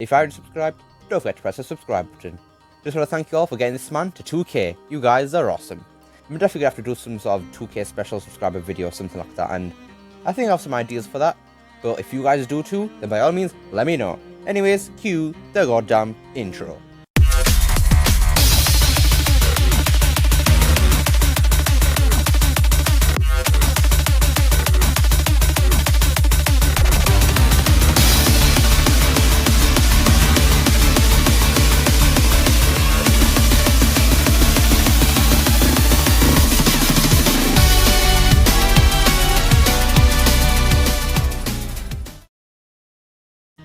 If you already subscribed, don't forget to press the subscribe button. Just want to thank you all for getting this man to 2k. You guys are awesome. I'm definitely going to have to do some sort of 2k special subscriber video or something like that, and I think I have some ideas for that. But if you guys do too, then by all means, let me know. Anyways, cue the goddamn intro.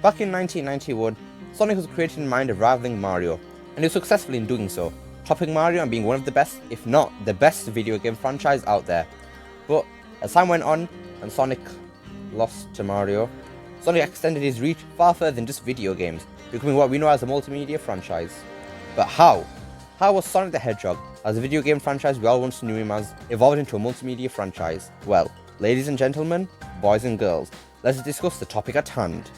Back in 1991, Sonic was created in mind of rivaling Mario, and he was successful in doing so, topping Mario and being one of the best, if not the best video game franchise out there. But as time went on and Sonic lost to Mario, Sonic extended his reach far further than just video games, becoming what we know as a multimedia franchise. But how? How was Sonic the Hedgehog, as a video game franchise we all once knew him as, evolved into a multimedia franchise? Well, ladies and gentlemen, boys and girls, let's discuss the topic at hand.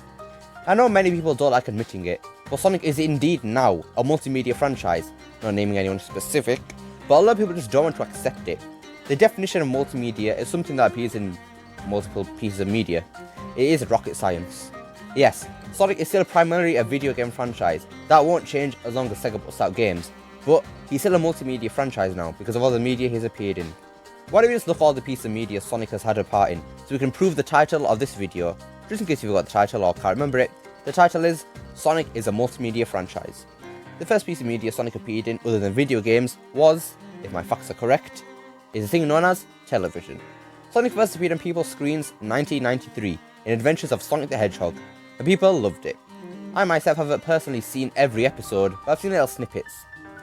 I know many people don't like admitting it, but Sonic is indeed now a multimedia franchise, not naming anyone specific, but a lot of people just don't want to accept it. The definition of multimedia is something that appears in multiple pieces of media. It is rocket science. Yes, Sonic is still primarily a video game franchise. That won't change as long as Sega puts out games, but he's still a multimedia franchise now because of all the media he's appeared in. Why don't we just look at all the pieces of media Sonic has had a part in, so we can prove the title of this video. Just in case you forgot the title or can't remember it, the title is Sonic is a Multimedia Franchise. The first piece of media Sonic appeared in other than video games was, if my facts are correct, is a thing known as television. Sonic first appeared on people's screens in 1993 in Adventures of Sonic the Hedgehog, and people loved it. I myself haven't personally seen every episode, but I've seen little snippets,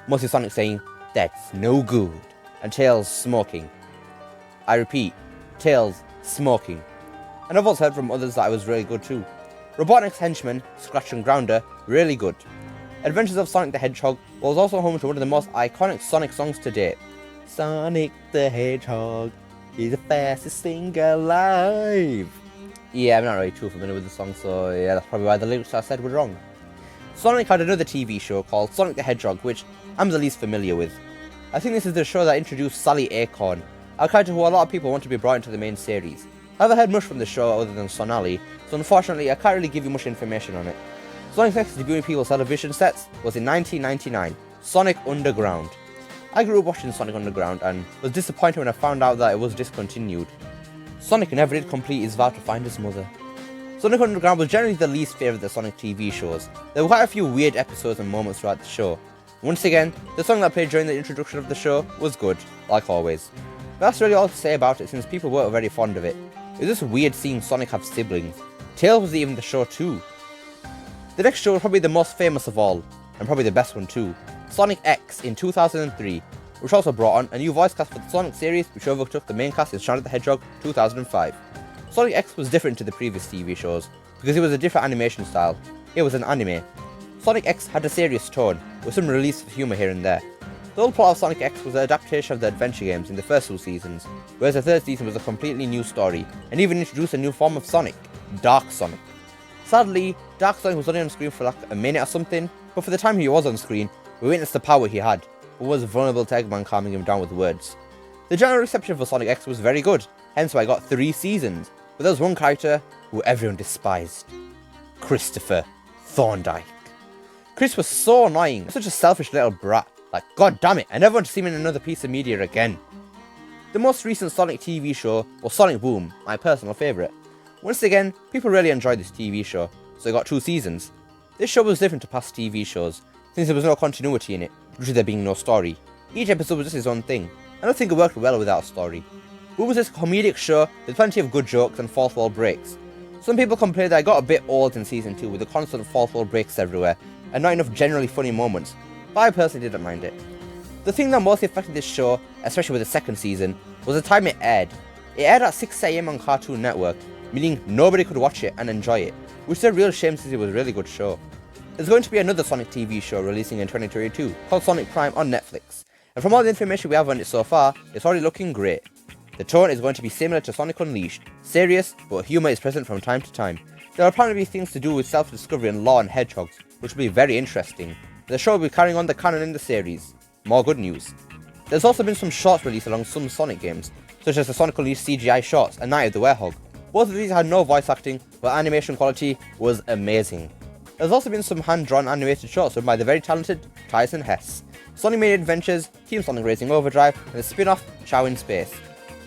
mostly Sonic saying, "That's no good," and Tails smoking. I repeat, Tails smoking. And I've also heard from others that it was really good too. Robotnik's henchman, Scratch and Grounder, really good. Adventures of Sonic the Hedgehog was also home to one of the most iconic Sonic songs to date. Sonic the Hedgehog is the fastest thing alive. Yeah, I'm not really too familiar with the song, so yeah, that's probably why the lyrics I said were wrong. Sonic had another TV show called Sonic the Hedgehog, which I'm the least familiar with. I think this is the show that introduced Sally Acorn, a character who a lot of people want to be brought into the main series. I haven't heard much from the show other than Sonali, so unfortunately I can't really give you much information on it. Sonic's next debut in people's television sets was in 1999, Sonic Underground. I grew up watching Sonic Underground and was disappointed when I found out that it was discontinued. Sonic never did complete his vow to find his mother. Sonic Underground was generally the least favourite of the Sonic TV shows. There were quite a few weird episodes and moments throughout the show. Once again, the song that played during the introduction of the show was good, like always. But that's really all to say about it since people weren't very fond of it. It was just weird seeing Sonic have siblings. Tails was even the show too. The next show was probably the most famous of all, and probably the best one too, Sonic X in 2003, which also brought on a new voice cast for the Sonic series which overtook the main cast in Sonic the Hedgehog 2005. Sonic X was different to the previous TV shows, because it was a different animation style. It was an anime. Sonic X had a serious tone, with some release of humour here and there. The whole plot of Sonic X was an adaptation of the adventure games in the first two seasons, whereas the third season was a completely new story, and even introduced a new form of Sonic, Dark Sonic. Sadly, Dark Sonic was only on screen for like a minute or something, but for the time he was on screen, we witnessed the power he had, but was vulnerable to Eggman calming him down with words. The general reception for Sonic X was very good, hence why I got 3 seasons, but there was one character who everyone despised. Christopher Thorndyke. Chris was so annoying, such a selfish little brat. Like, god damn it, I never want to see him in another piece of media again. The most recent Sonic TV show was Sonic Boom, my personal favourite. Once again, people really enjoyed this TV show, so it got 2 seasons. This show was different to past TV shows, since there was no continuity in it, due to there being no story. Each episode was just its own thing. I don't think it worked well without a story. Boom was this comedic show with plenty of good jokes and fourth wall breaks. Some people complained that I got a bit old in season 2 with the constant fourth wall breaks everywhere, and not enough generally funny moments, but I personally didn't mind it. The thing that mostly affected this show, especially with the second season, was the time it aired. It aired at 6 AM on Cartoon Network, meaning nobody could watch it and enjoy it, which is a real shame since it was a really good show. There's going to be another Sonic TV show releasing in 2022 called Sonic Prime on Netflix, and from all the information we have on it so far, it's already looking great. The tone is going to be similar to Sonic Unleashed, serious, but humour is present from time to time. There will apparently be things to do with self-discovery and law and hedgehogs, which will be very interesting. The show will be carrying on the canon in the series. More good news. There's also been some shorts released along some Sonic games, such as the Sonic Unleashed CGI shorts and Night of the Werehog. Both of these had no voice acting, but animation quality was amazing. There's also been some hand-drawn animated shorts done by the very talented Tyson Hess, Sonic Mania Adventures, Team Sonic Racing Overdrive, and the spin-off Chow in Space.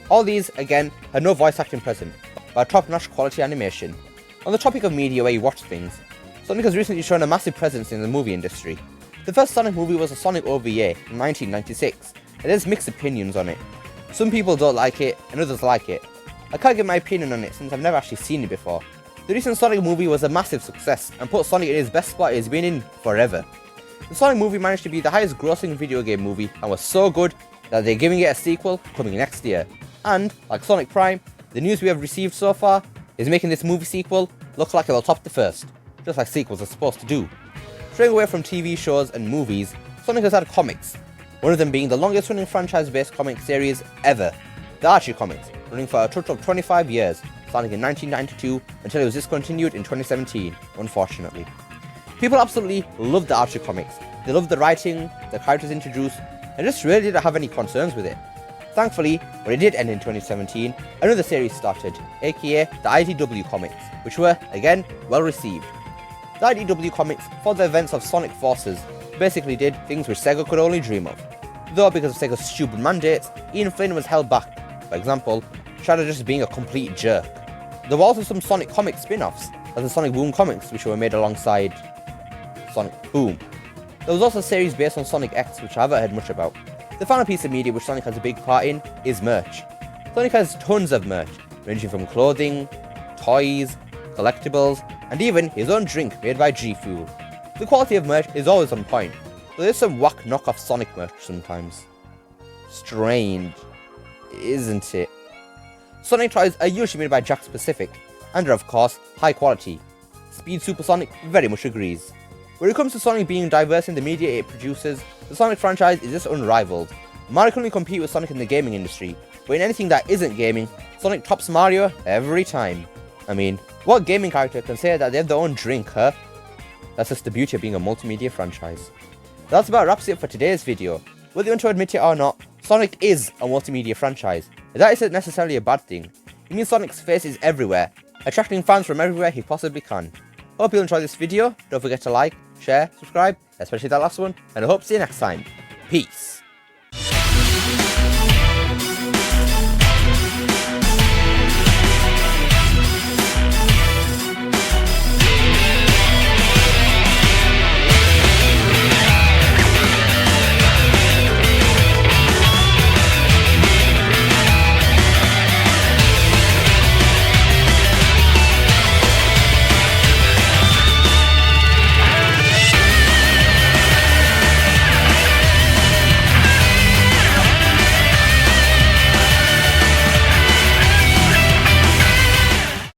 All these, again, had no voice acting present, but top-notch quality animation. On the topic of media where you watch things, Sonic has recently shown a massive presence in the movie industry. The first Sonic movie was a Sonic OVA in 1996, and there's mixed opinions on it. Some people don't like it, and others like it. I can't give my opinion on it since I've never actually seen it before. The recent Sonic movie was a massive success, and put Sonic in his best spot he's been in forever. The Sonic movie managed to be the highest grossing video game movie, and was so good that they're giving it a sequel coming next year. And, like Sonic Prime, the news we have received so far is making this movie sequel look like it'll top the first, just like sequels are supposed to do. Straying away from TV shows and movies, Sonic has had comics, one of them being the longest running franchise-based comic series ever, the Archery Comics, running for a total of 25 years, starting in 1992 until it was discontinued in 2017, unfortunately. People absolutely loved the Archery Comics. They loved the writing, the characters introduced, and just really didn't have any concerns with it. Thankfully, when it did end in 2017, another series started, aka the IDW Comics, which were, again, well received. The IDW Comics followed the events of Sonic Forces, basically did things which Sega could only dream of. Though because of Sega's stupid mandates, Ian Flynn was held back, for example, Shadow just being a complete jerk. There were also some Sonic comic spin-offs, as the Sonic Boom comics, which were made alongside Sonic Boom. There was also a series based on Sonic X, which I haven't heard much about. The final piece of media which Sonic has a big part in is merch. Sonic has tons of merch, ranging from clothing, toys, collectibles, and even his own drink made by G Fuel. The quality of merch is always on point, but there's some whack knockoff Sonic merch sometimes. Strange, isn't it? Sonic toys are usually made by Jakks Pacific, and are of course high quality. Speed Supersonic very much agrees. When it comes to Sonic being diverse in the media it produces, the Sonic franchise is just unrivaled. Mario can only compete with Sonic in the gaming industry, but in anything that isn't gaming, Sonic tops Mario every time. I mean, what gaming character can say that they have their own drink, huh? That's just the beauty of being a multimedia franchise. That's about wraps it up for today's video. Whether you want to admit it or not, Sonic is a multimedia franchise, and that isn't necessarily a bad thing. It means Sonic's face is everywhere, attracting fans from everywhere he possibly can. Hope you'll enjoy this video, don't forget to like, share, subscribe, especially that last one, and I hope to see you next time. Peace!